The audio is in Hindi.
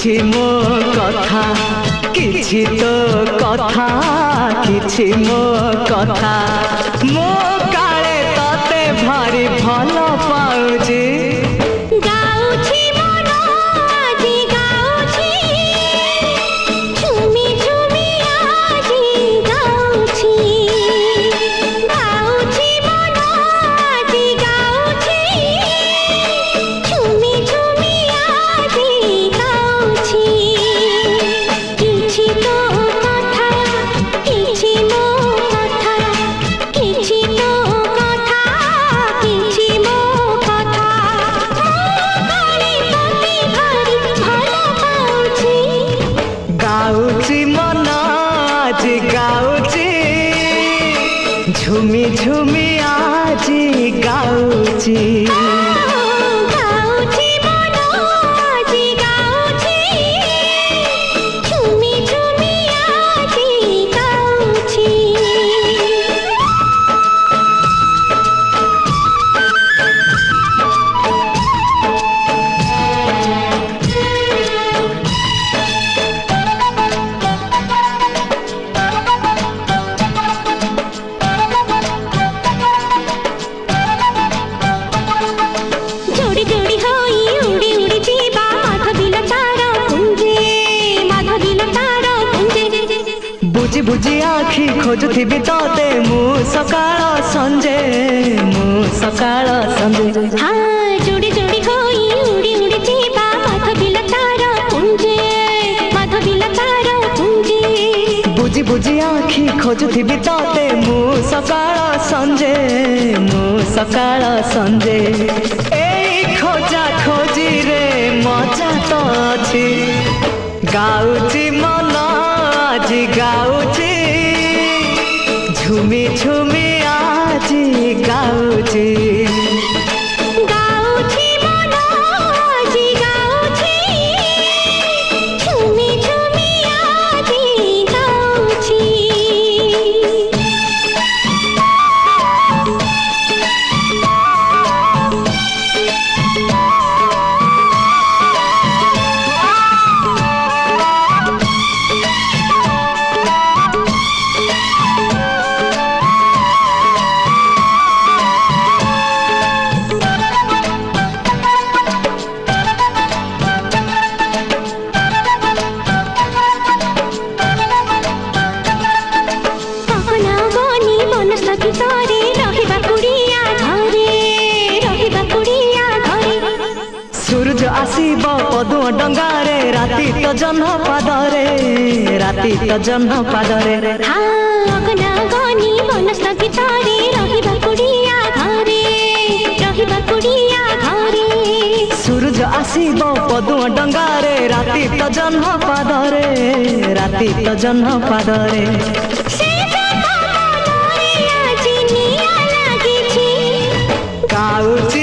किछि मो कथा किछि तो कथा किछि मो कथा मो काले तते भारी भल पाउजी झुमी झुमी आज गाउची बुझी आखि खोजुथिबि तते मु सकाळ संजे हाँ जोड़ी जोड़ी होई उड़ी उड़ी जीवा माधविल तारा पुंजे बुझी आखि खोजुथिबि तते मु सकाळ संजे एई खोजा खोजी रे मजा तो अछि गाउची मन आज गाउची झुमी झुमी आज गाउची सूरज आसीब पदु डंगारे राति तो जह्न पादरे हाँ अगना गनी बनस्थ भितरे रहिबा कुड़िया घरे सूरज आसीब पदु डंगारे राति तो जह्न पादरे गाउची